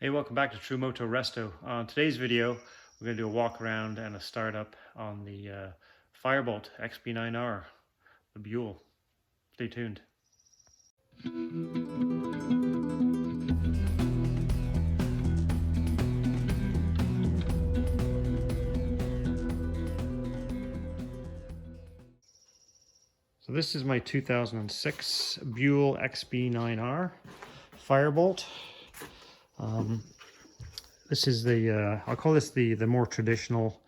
Hey, welcome back to True-Moto-Resto. On today's video, we're going to do a walk around and a startup on the Firebolt XB9R, the Buell. Stay tuned. So this is my 2006 Buell XB9R Firebolt. This is the, I'll call this the more traditional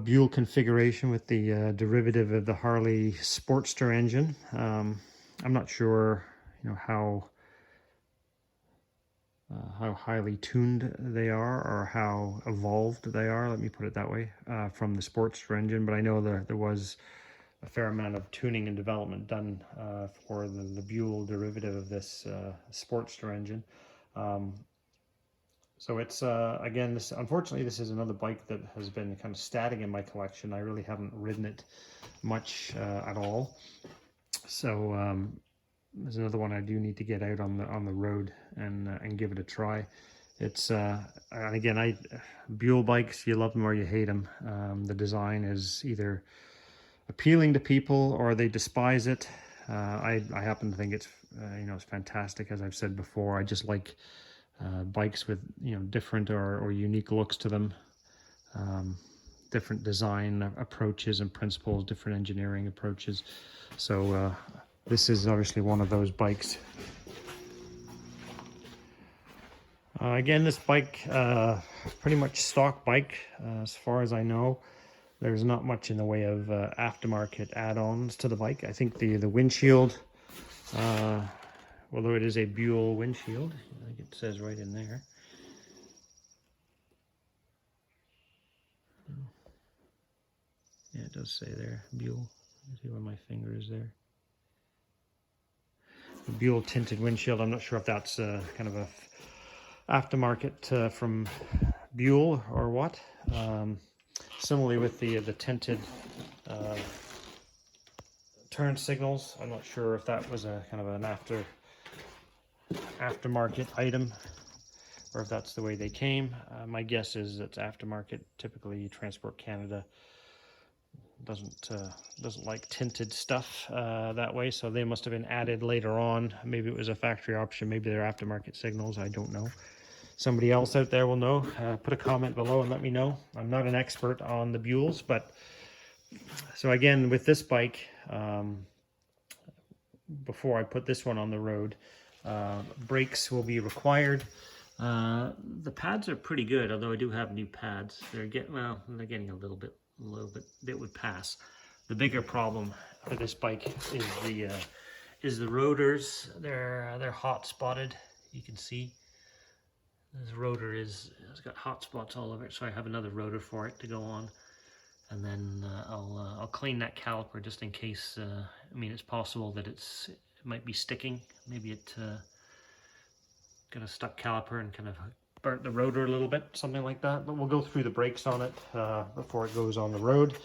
Buell configuration with the derivative of the Harley Sportster engine. I'm not sure, how highly tuned they are or how evolved they are. Let me put it that way, from the Sportster engine. But I know there was a fair amount of tuning and development done for the Buell derivative of this Sportster engine. So it's, again, unfortunately, this is another bike that has been kind of static in my collection. I really haven't ridden it much at all. So there's another one I do need to get out on the road and give it a try. It's, and again, Buell bikes, you love them or you hate them. The design is either appealing to people or they despise it. I happen to think it's, it's fantastic, as I've said before. I just like bikes with different or unique looks to them, different design approaches and principles, different engineering approaches. So this is obviously one of those bikes. Again, this bike, pretty much stock bike as far as I know. There's not much in the way of aftermarket add-ons to the bike. I think the windshield, although it is a Buell windshield, I think it says right in there. Yeah, it does say there, Buell. See where my finger is there. The Buell tinted windshield. I'm not sure if that's kind of a aftermarket from Buell or what. Similarly with the tinted turn signals, I'm not sure if that was a kind of an aftermarket item or if that's the way they came. My guess is it's aftermarket. Typically Transport Canada doesn't like tinted stuff that way, so they must have been added later on. Maybe it was a factory option, maybe they're aftermarket signals, I don't know. Somebody else out there will know. Put a comment below and let me know. I'm not an expert on the Buells, but so again, with this bike, before I put this one on the road, brakes will be required. The pads are pretty good, although I do have new pads. They're getting a little bit would pass. The bigger problem for this bike is the rotors. They're hot spotted. You can see this rotor it's got hot spots all over it, so I have another rotor for it to go on. And then I'll clean that caliper just in case. I mean, it's possible that it might be sticking. Maybe it got a stuck caliper and kind of burnt the rotor a little bit, something like that. But we'll go through the brakes on it before it goes on the road.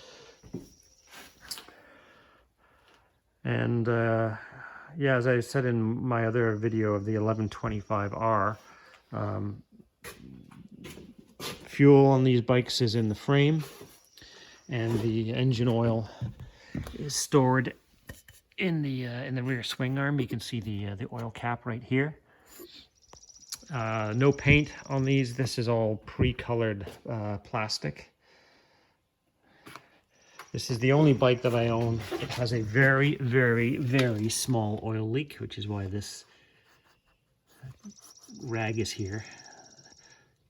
And yeah, as I said in my other video of the 1125R, fuel on these bikes is in the frame, and the engine oil is stored in the rear swing arm. You can see the oil cap right here. No paint on these. This is all pre-colored plastic. This is the only bike that I own. It has a very, very, very small oil leak, which is why this rag is here.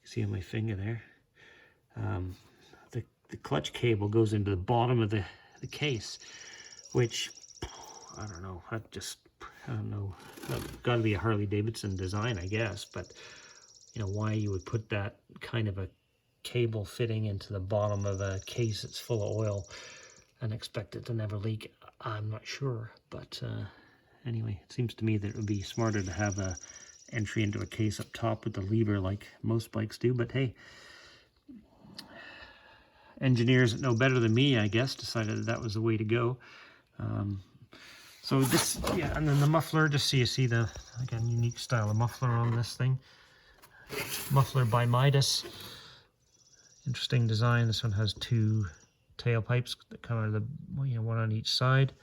You see on my finger there. The clutch cable goes into the bottom of the case, which I don't know. I don't know. That's got to be a Harley Davidson design, I guess. But why you would put that kind of a cable fitting into the bottom of a case that's full of oil and expect it to never leak, I'm not sure. But anyway, it seems to me that it would be smarter to have a entry into a case up top with the lever like most bikes do. But hey, engineers that know better than me, I guess, decided that was the way to go. So this, yeah, and then the muffler, just so you see the, again, unique style of muffler on this thing. muffler by Midas. Interesting design. This one has two tailpipes that come out of the, one on each side.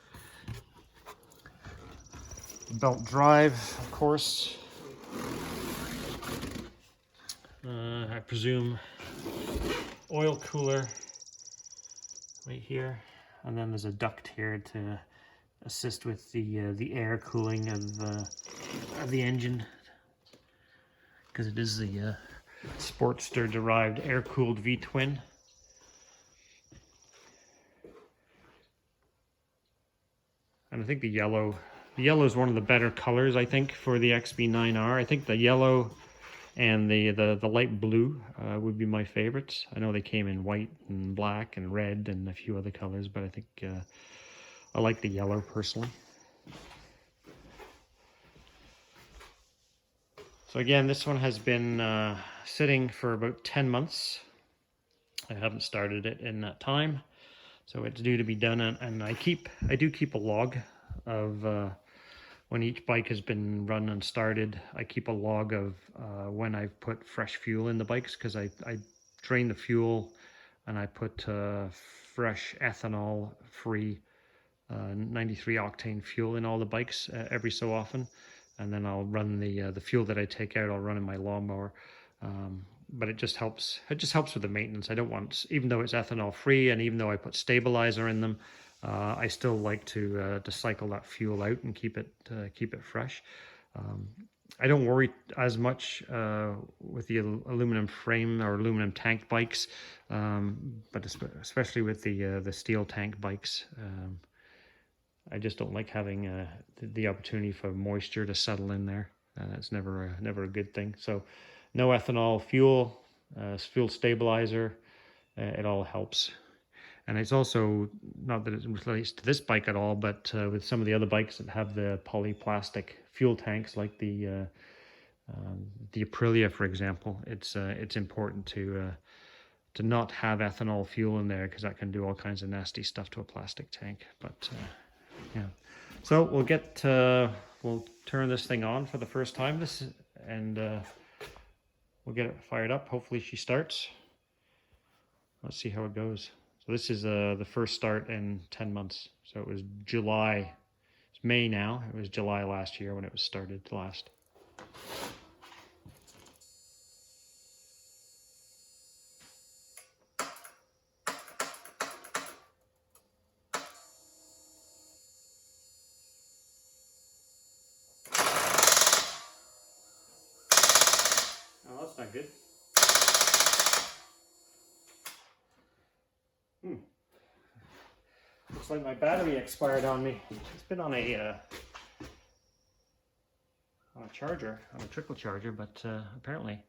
Belt drive, of course. I presume oil cooler right here, and then there's a duct here to assist with the air cooling of the engine, because it is the Sportster derived air-cooled V-twin. And I think the yellow is one of the better colors, I think, for the XB9R. I think the yellow and the light blue would be my favorites. I know they came in white and black and red and a few other colors, but I think I like the yellow personally. So again, this one has been sitting for about 10 months. I haven't started it in that time, so it's due to be done. And I do keep a log of when each bike has been run and started. I keep a log of when I've put fresh fuel in the bikes, because I drain the fuel and I put fresh ethanol-free 93 octane fuel in all the bikes every so often. And then I'll run the fuel that I take out, I'll run in my lawnmower. But it just helps. It just helps with the maintenance. I don't want, even though it's ethanol free and even though I put stabilizer in them, I still like to cycle that fuel out and keep it fresh. I don't worry as much with the aluminum frame or aluminum tank bikes, but especially with the steel tank bikes. I just don't like having the opportunity for moisture to settle in there. It's never a good thing. So no ethanol fuel, fuel stabilizer, it all helps. And it's also, not that it relates to this bike at all, but with some of the other bikes that have the polyplastic fuel tanks, like the Aprilia, for example, it's important to not have ethanol fuel in there, because that can do all kinds of nasty stuff to a plastic tank. But yeah, so we'll turn this thing on for the first time. And we'll get it fired up. Hopefully she starts. Let's see how it goes. So this is the first start in 10 months. So it was July. It's May now. It was July last year when it was started last. Oh, that's not good. Looks like my battery expired on me. It's been on a charger, on a trickle charger, but apparently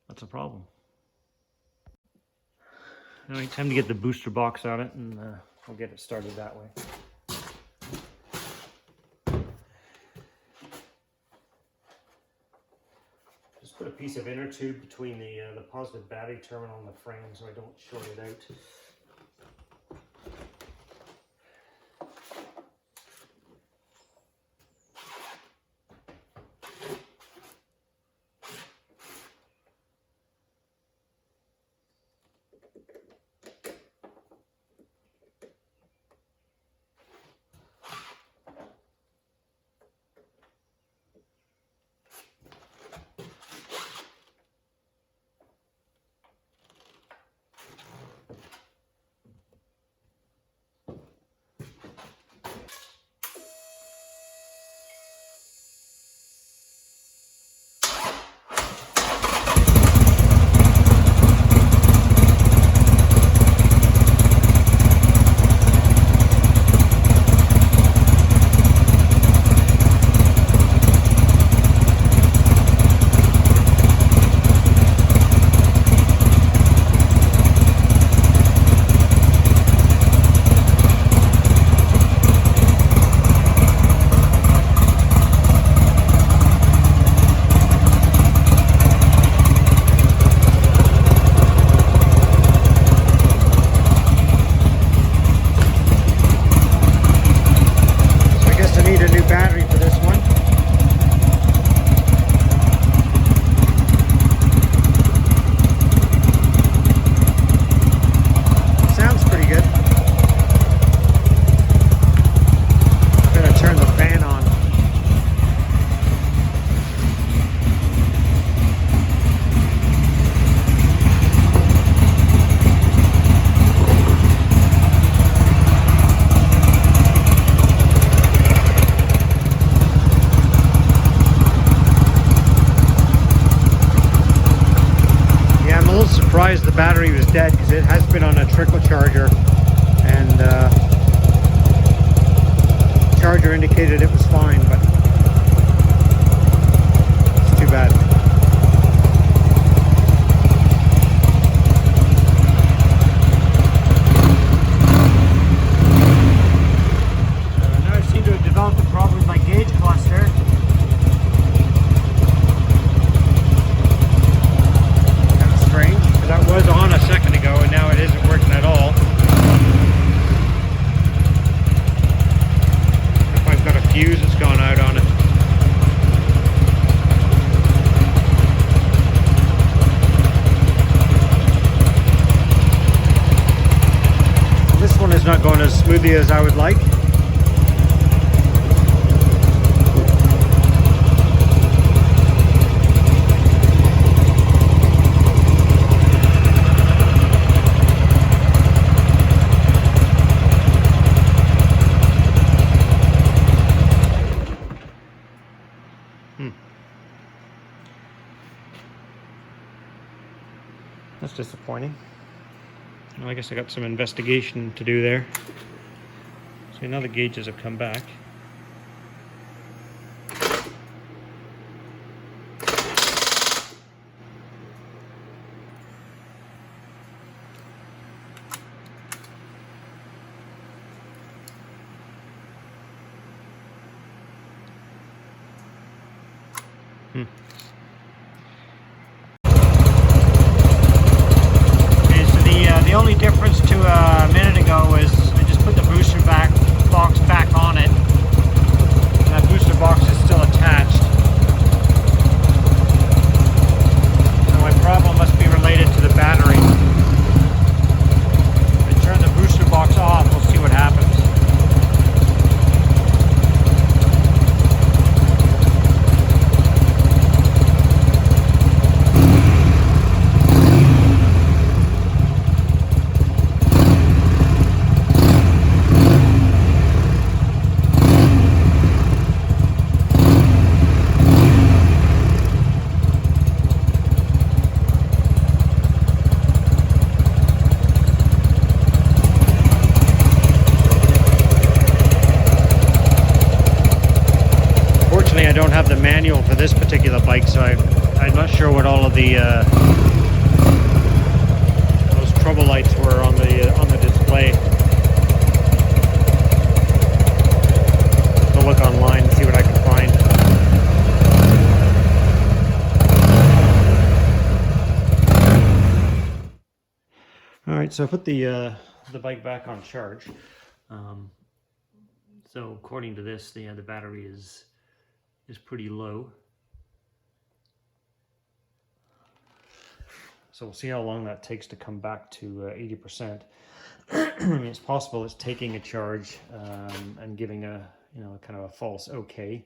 that's a problem. All right, time to get the booster box on it, and we'll get it started that way. Just put a piece of inner tube between the positive battery terminal and the frame so I don't short it out. surprised the battery was dead because it has been on a trickle charger, and charger indicated it was fine, but it's too bad. Now I seem to have developed a problem with my gauge cluster. Kind of strange, because that was on a second ago and now it isn't working at all. If I've got a fuse that's gone out on it. This one is not going as smoothly as I would like. That's disappointing. Well, I guess I got some investigation to do there. See, now the gauges have come back. The only difference to a minute ago is I just put the booster box back on it, and that booster box is still attached. So my problem must be related to the battery. If I turn the booster box off, we'll see what happens. I don't have the manual for this particular bike, so I'm not sure what all of the those trouble lights were on the display. I'll look online and see what I can find. All right, so I put the bike back on charge. So according to this, the battery is pretty low. So we'll see how long that takes to come back to 80%. I mean, it's possible it's taking a charge and giving a kind of a false okay,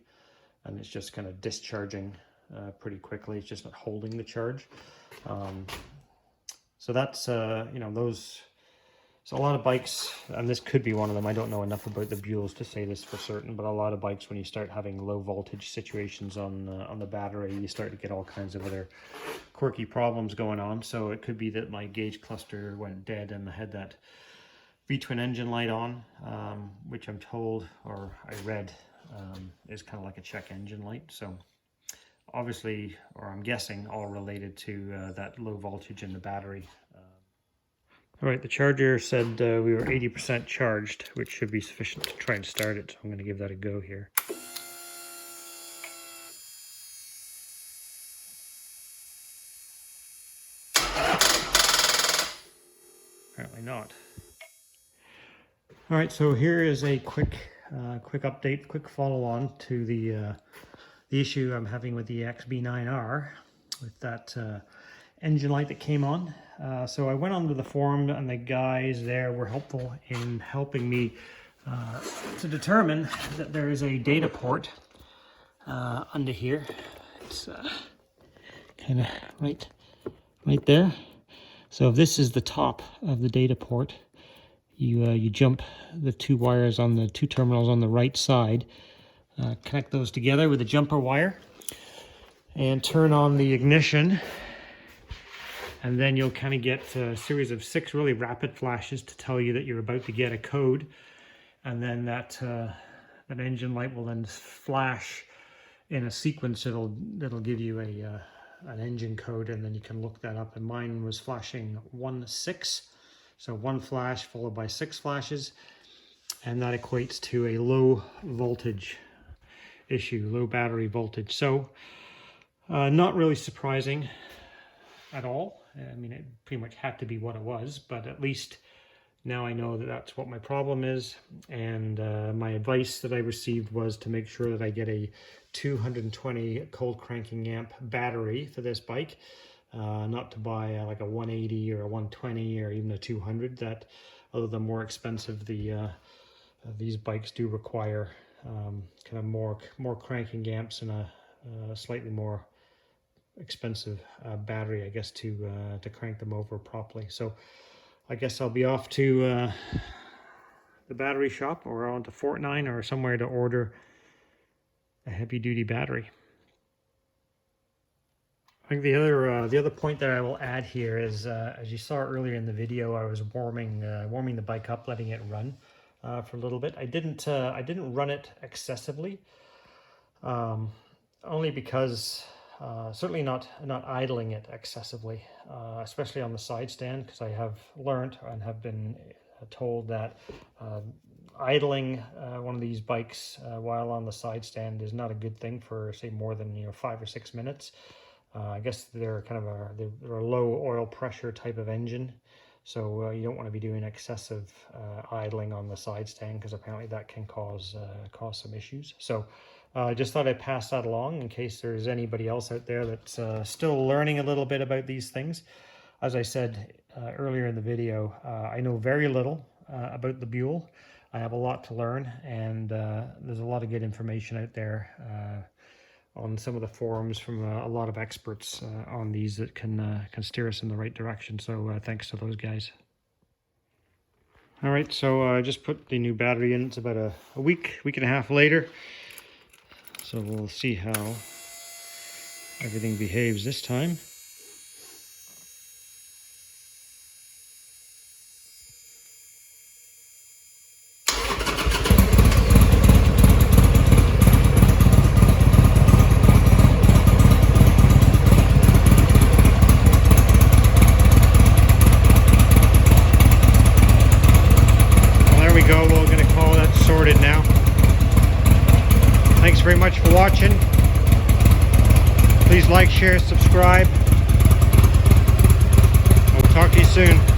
and it's just kind of discharging pretty quickly. It's just not holding the charge. So that's those. So a lot of bikes, and this could be one of them, I don't know enough about the Buells to say this for certain, but a lot of bikes, when you start having low voltage situations on the battery, you start to get all kinds of other quirky problems going on. So it could be that my gauge cluster went dead and I had that V-twin engine light on, which I'm told, or I read, is kind of like a check engine light. So obviously, or I'm guessing, all related to that low voltage in the battery. All right, the charger said we were 80% charged, which should be sufficient to try and start it. So I'm going to give that a go here. Apparently not. All right, so here is a quick update, quick follow-on to the issue I'm having with the XB9R with that engine light that came on. So I went onto the forum, and the guys there were helpful in helping me to determine that there is a data port under here. It's kind of right there. So if this is the top of the data port, you jump the two wires on the two terminals on the right side, connect those together with a jumper wire, and turn on the ignition. And then you'll kind of get a series of 6 really rapid flashes to tell you that you're about to get a code. And then that engine light will then flash in a sequence that'll give you an engine code, and then you can look that up. And mine was flashing 1-6, so 1 flash followed by 6 flashes, and that equates to a low voltage issue, low battery voltage. So not really surprising at all. I mean, it pretty much had to be what it was, but at least now I know that that's what my problem is. And my advice that I received was to make sure that I get a 220 cold cranking amp battery for this bike, not to buy like a 180 or a 120 or even a 200. That, although they're more expensive, these bikes do require kind of more cranking amps and a slightly more expensive battery, I guess, to crank them over properly. So I guess I'll be off to the battery shop or on to Fortnite or somewhere to order a heavy duty battery. I think the other point that I will add here is, as you saw earlier in the video, I was warming the bike up, letting it run for a little bit. I didn't run it excessively, only because certainly not idling it excessively, especially on the side stand, because I have learned and have been told that idling one of these bikes while on the side stand is not a good thing for, say, more than 5 or 6 minutes. I guess they're kind of they're a low oil pressure type of engine, so you don't want to be doing excessive idling on the side stand, because apparently that can cause some issues. So I just thought I'd pass that along in case there's anybody else out there that's still learning a little bit about these things. As I said earlier in the video, I know very little about the Buell. I have a lot to learn, and there's a lot of good information out there on some of the forums from a lot of experts on these that can steer us in the right direction. So thanks to those guys. All right, so I just put the new battery in. It's about a week and a half later. So we'll see how everything behaves this time. Well, there we go. We're going to call that sorted now. Thanks very much for watching. Please like, share, subscribe. I'll talk to you soon.